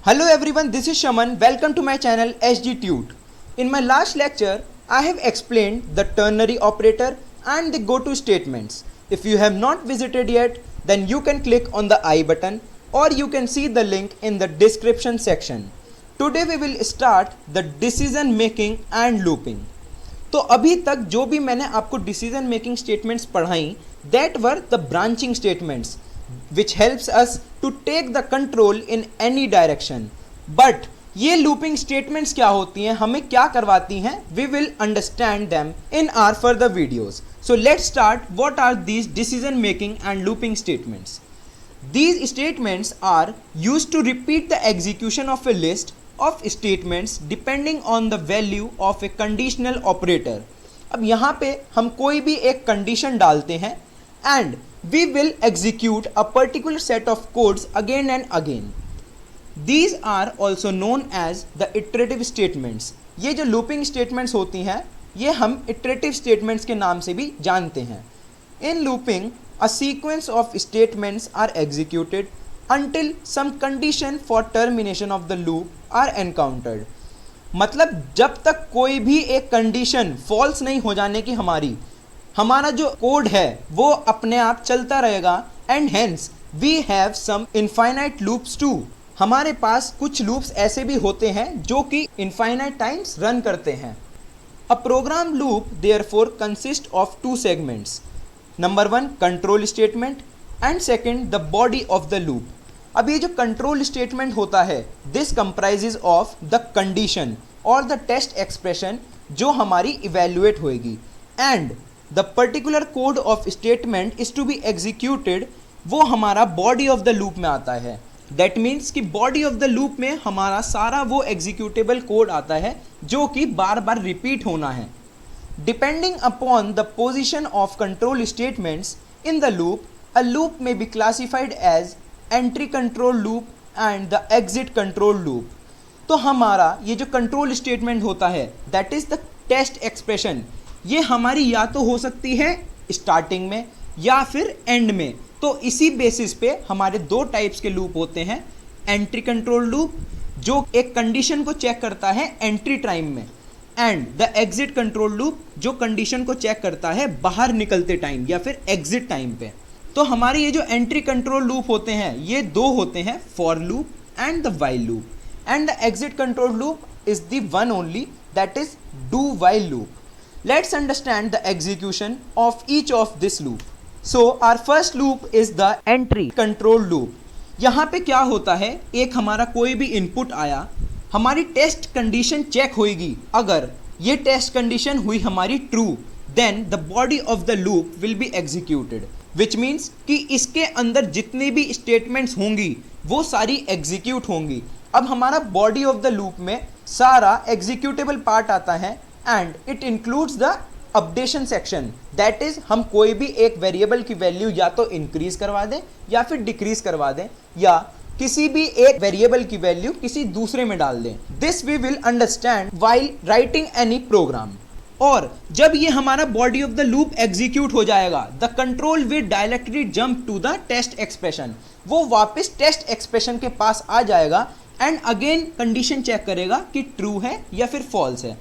Hello everyone, this is Shaman. Welcome to my channel sgtute. In my last lecture, I have explained the ternary operator and the goto statements. If you have not visited yet, then you can click on the I button or you can see the link in the description section. Today we will start the decision making and looping. तो अभी तक जो भी मैंने आपको decision making statements पढ़ाई that were the branching statements which helps us to take the control in any direction. But ये looping statements क्या होती हैं, हमें क्या करवाती हैं, we will understand them in our further videos. So let's start. What are these decision making and looping statements? These statements are used to repeat the execution of a list of statements depending on the value of a conditional operator. अब यहाँ पे हम कोई भी एक condition डालते हैं and we will execute a particular set of codes again and again. These are also known as the iterative statements. ये जो looping statements होती हैं ये हम iterative statements के नाम से भी जानते हैं. In looping, a sequence of statements are executed until some condition for termination of the loop are encountered. मतलब जब तक कोई भी एक कंडीशन फॉल्स नहीं हो जाने की हमारा जो कोड है वो अपने आप चलता रहेगा. And hence we have some infinite loops too. हमारे पास कुछ लूप्स ऐसे भी होते हैं जो कि इनफाइनाइट टाइम्स रन करते हैं. A program loop therefore consist of two segments. Number one control statement and second the body of the loop. अब ये जो कंट्रोल स्टेटमेंट होता है this comprises of the condition और द टेस्ट एक्सप्रेशन जो हमारी इवेल्युएट होएगी. And the particular code of statement is to be executed वो हमारा बॉडी ऑफ द लूप में आता है. दैट मीन्स कि बॉडी ऑफ द लूप में हमारा सारा वो एग्जीक्यूटेबल कोड आता है जो कि बार बार रिपीट होना है. Depending upon the position of control statements in the loop, a loop may be classified as entry control loop and the exit control loop. तो हमारा ये जो कंट्रोल स्टेटमेंट होता है that is the test expression. ये हमारी या तो हो सकती है स्टार्टिंग में या फिर एंड में. तो इसी बेसिस पे हमारे दो टाइप्स के लूप होते हैं. एंट्री कंट्रोल लूप जो एक कंडीशन को चेक करता है एंट्री टाइम में and the exit control loop जो कंडीशन को चेक करता है बाहर निकलते टाइम या फिर एग्जिट टाइम पे. तो हमारे ये जो एंट्री कंट्रोल लूप होते हैं ये दो होते हैं, for loop and the while loop. And the exit control loop is the one only that is do while loop. Let's understand the execution of each of this loop. So our first loop is the entry control loop. यहाँ पे क्या होता है, एक हमारा कोई भी input आया, हमारी टेस्ट कंडीशन चेक होएगी. अगर ये टेस्ट कंडीशन हुई हमारी true then the body of the loop will be executed which means कि इसके अंदर जितनी भी स्टेटमेंट्स होंगी वो सारी एग्जीक्यूट होंगी. अब हमारा बॉडी ऑफ द लूप में सारा एग्जीक्यूटेबल पार्ट आता है and it includes the updation section. That is हम कोई भी एक वेरिएबल की वैल्यू या तो इंक्रीज करवा दें या फिर डिक्रीज करवा दें या किसी भी एक वेरिएबल की वैल्यू किसी दूसरे में डाल दें. This we will understand while writing any program. और जब ये हमारा body of the loop execute हो जाएगा the control will directly jump to the test expression. वो वापस टेस्ट एक्सप्रेशन के पास आ जाएगा एंड अगेन कंडीशन चेक करेगा कि ट्रू है या फिर फॉल्स है.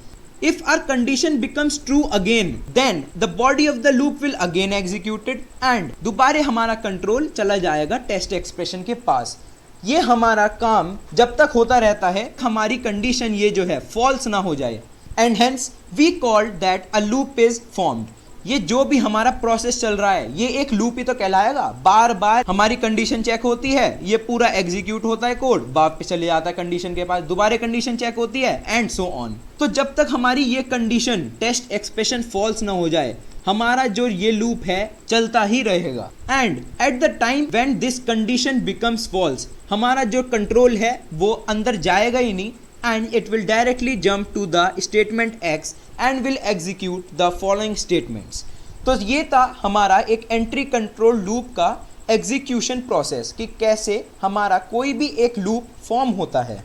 If our condition becomes true again, then the body of the loop will again executed and दोबारा हमारा कंट्रोल चला जाएगा टेस्ट एक्सप्रेशन के पास. ये हमारा काम जब तक होता रहता है हमारी कंडीशन ये जो है फॉल्स ना हो जाए. And hence we called that a loop is formed. ये जो भी हमारा प्रोसेस चल रहा है ये एक लूप ही तो कहलाएगा. बार बार हमारी कंडीशन चेक होती है, ये पूरा एग्जीक्यूट होता है कोड, वापस चले जाता है कंडीशन के पास, दोबारा कंडीशन चेक होती है एंड सो ऑन. तो जब तक हमारी ये कंडीशन टेस्ट एक्सप्रेशन फॉल्स ना हो जाए हमारा जो ये लूप है चलता ही रहेगा. And at the time when this condition becomes false हमारा जो कंट्रोल है वो अंदर जाएगा ही नहीं and it will directly jump to the statement X and will execute the following statements. तो ये था हमारा एक एंट्री कंट्रोल लूप का एग्जीक्यूशन प्रोसेस कि कैसे हमारा कोई भी एक लूप फॉर्म होता है.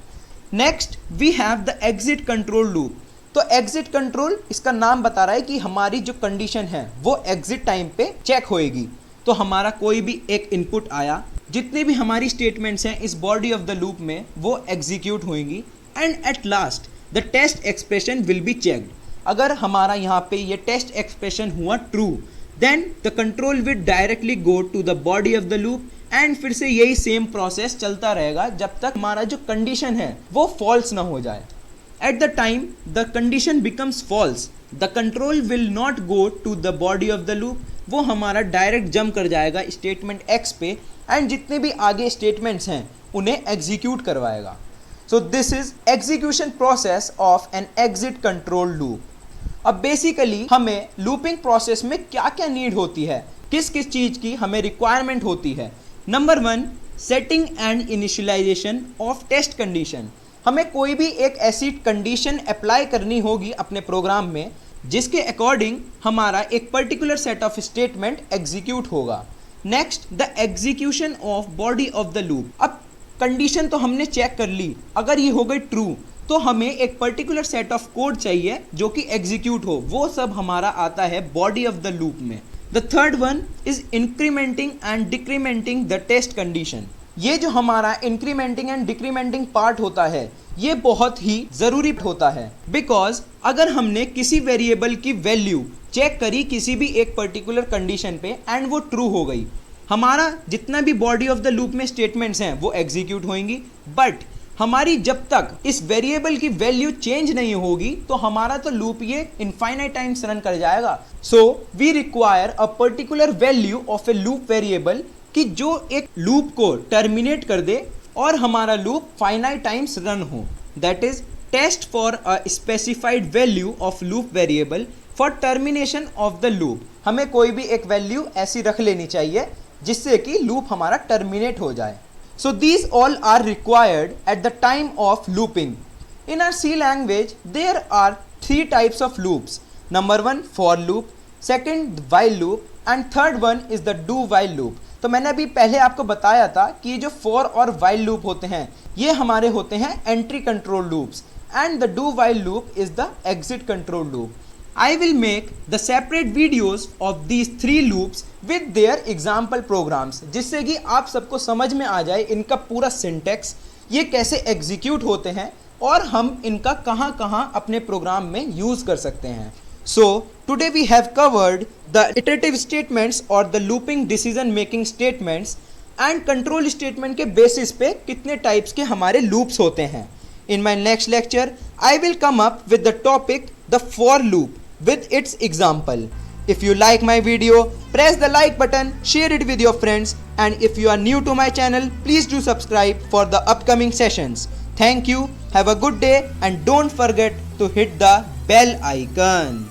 Next we have the exit control loop. तो एग्जिट कंट्रोल इसका नाम बता रहा है कि हमारी जो कंडीशन है वो एग्जिट टाइम पे चेक होएगी. तो हमारा कोई भी एक इनपुट आया जितनी भी हमारी स्टेटमेंट्स हैं इस बॉडी ऑफ द लूप में वो एग्जीक्यूट होंगी and at last the test expression will be checked. अगर हमारा यहाँ पे ये टेस्ट एक्सप्रेशन हुआ true, then the control will directly go to the body of the loop and फिर से यही सेम प्रोसेस चलता रहेगा जब तक हमारा जो कंडीशन है वो फॉल्स ना हो जाए। At the time the condition becomes false, the control will not go to the body of the loop, वो हमारा डायरेक्ट जंप कर जाएगा स्टेटमेंट x पे एंड जितने भी आगे स्टेटमेंट्स हैं उन्हें एग्जीक्यूट करवाएगा। So this is execution process of an exit control loop. अब बेसिकली हमें लूपिंग प्रोसेस में क्या क्या नीड होती है, किस किस चीज़ की हमें रिक्वायरमेंट होती है। Number 1, setting and initialization of test condition. हमें कोई भी एक ऐसी कंडीशन अप्लाई करनी होगी अपने प्रोग्राम में जिसके अकॉर्डिंग हमारा एक particular set of statement execute होगा। Next, the execution of body of the loop. अब कंडीशन तो हमने चेक कर ली, अगर ये हो गई ट्रू तो हमें एक पर्टिकुलर सेट ऑफ कोड चाहिए जो कि एग्जीक्यूट हो, वो सब हमारा आता है बॉडी ऑफ द लूप में। The third one is incrementing and decrementing the test condition. ये जो हमारा इंक्रीमेंटिंग एंड डिक्रीमेंटिंग पार्ट होता है ये बहुत ही ज़रूरी होता है, बिकॉज अगर हमने किसी वेरिएबल की वैल्यू चेक करी किसी भी एक पर्टिकुलर कंडीशन पे एंड वो ट्रू हो गई, हमारा जितना भी बॉडी ऑफ द लूप में स्टेटमेंट्स हैं वो एग्जीक्यूट होंगी। बट हमारी जब तक इस वेरिएबल की वैल्यू चेंज नहीं होगी तो हमारा तो लूप ये इनफाइनाइट टाइम्स रन कर जाएगा। So we require a particular value of a loop variable कि जो एक लूप को टर्मिनेट कर दे और हमारा लूप फाइनाइट टाइम्स रन हो। That is test for a specified value of loop variable for termination of the loop. हमें कोई भी एक वैल्यू ऐसी रख लेनी चाहिए जिससे कि लूप हमारा टर्मिनेट हो जाए। So these all are required at the time of looping. In our C language there are 3 types of loops. Number 1 for loop, second while loop and third one is the do while loop. तो मैंने अभी पहले आपको बताया था कि जो for और वाइल लूप होते हैं ये हमारे होते हैं entry control loops and the do while loop is the exit control loop. I will make the separate videos of these 3 loops with their example programs, जिससे कि आप सबको समझ में आ जाए इनका पूरा सिंटेक्स, ये कैसे एग्जीक्यूट होते हैं और हम इनका कहाँ कहाँ अपने प्रोग्राम में यूज़ कर सकते हैं। So today we have covered the iterative statements or the looping decision making statements and control statement के basis पे कितने types के हमारे loops होते हैं। In my next lecture I will come up with the topic the for loop with its example. If you like my video, press the like button, share it with your friends, and if you are new to my channel, please do subscribe for the upcoming sessions. Thank you, have a good day and don't forget to hit the bell icon.